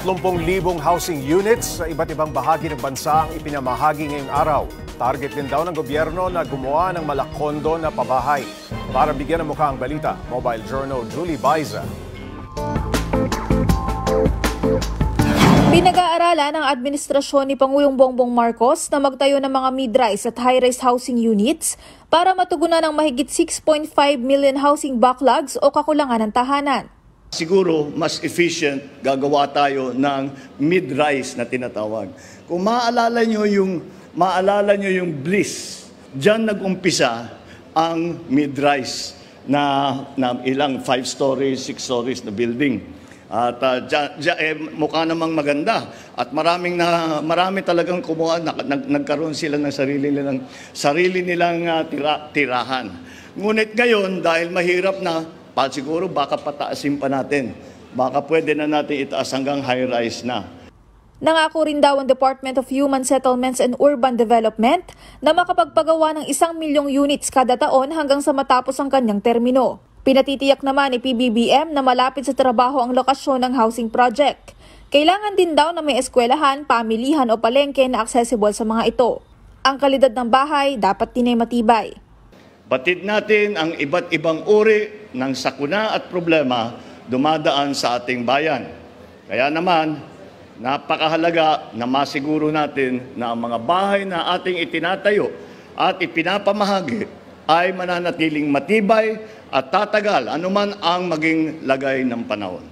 30,000 housing units sa iba't ibang bahagi ng bansa ang ipinamahagi ngayong araw. Target din daw ng gobyerno na gumawa ng malakondo na pabahay. Para bigyan ng mukha ang balita, Mobile Journal Julie Baiza. Pinag-aaralan ng administrasyon ni Pangulong Bongbong Marcos na magtayo ng mga mid-rise at high-rise housing units para matugunan ang mahigit 6.5 million housing backlogs o kakulangan ng tahanan. Siguro mas efficient gagawa tayo ng mid-rise na tinatawag. Kung maalala nyo yung Bliss, diyan nag-umpisa ang mid-rise na ilang 5 stories, 6 stories na building. At mukha namang maganda at marami talagang kumuha, nagkaroon sila ng sarili nilang tirahan. Ngunit ngayon dahil mahirap na, siguro baka pataasin pa natin. Baka pwede na natin itaas hanggang high-rise na. Nangako rin daw ang Department of Human Settlements and Urban Development na makapagpagawa ng 1 milyong units kada taon hanggang sa matapos ang kanyang termino. Pinatitiyak naman ni PBBM na malapit sa trabaho ang lokasyon ng housing project. Kailangan din daw na may eskwelahan, pamilihan o palengke na accessible sa mga ito. Ang kalidad ng bahay dapat din ay matibay. Batid natin ang iba't ibang uri ng sakuna at problema dumadaan sa ating bayan. Kaya naman, napakahalaga na masiguro natin na ang mga bahay na ating itinatayo at ipinapamahagi ay mananatiling matibay at tatagal anuman ang maging lagay ng panahon.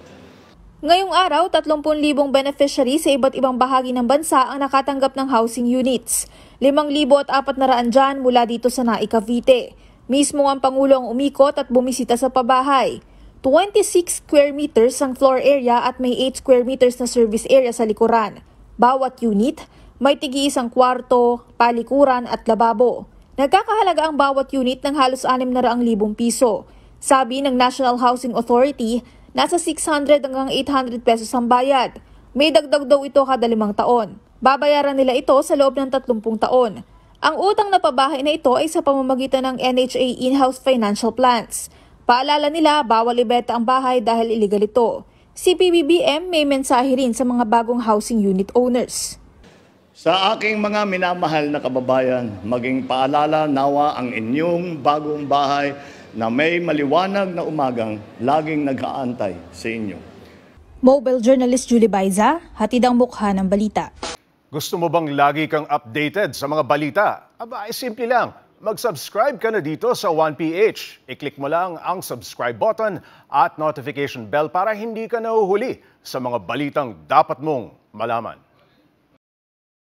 Ngayong araw, 30,000 beneficiaries sa iba't ibang bahagi ng bansa ang nakatanggap ng housing units. 5,400 dyan mula dito sa Nai, Cavite. Mismo ang Pangulo ang umikot at bumisita sa pabahay. 26 square meters ang floor area at may 8 square meters na service area sa likuran. Bawat unit, may tig-iisang kwarto, palikuran at lababo. Nagkakahalaga ang bawat unit ng halos 600,000 piso. Sabi ng National Housing Authority, nasa 600 hanggang 800 pesos ang bayad. May dagdag daw ito kada 5 taon. Babayaran nila ito sa loob ng 30 taon. Ang utang na pabahay na ito ay sa pamamagitan ng NHA in-house financial plans. Paalala nila, bawal ibenta ang bahay dahil illegal ito. Si PBBM may mensahe rin sa mga bagong housing unit owners. Sa aking mga minamahal na kababayan, maging paalala nawa ang inyong bagong bahay na may maliwanag na umagang laging nag-aantay sa inyo. Mobile Journalist Julie Baiza, hatid ang mukha ng balita. Gusto mo bang lagi kang updated sa mga balita? Aba, ay simple lang. Mag-subscribe ka na dito sa 1PH. I-click mo lang ang subscribe button at notification bell para hindi ka nahuhuli sa mga balitang dapat mong malaman.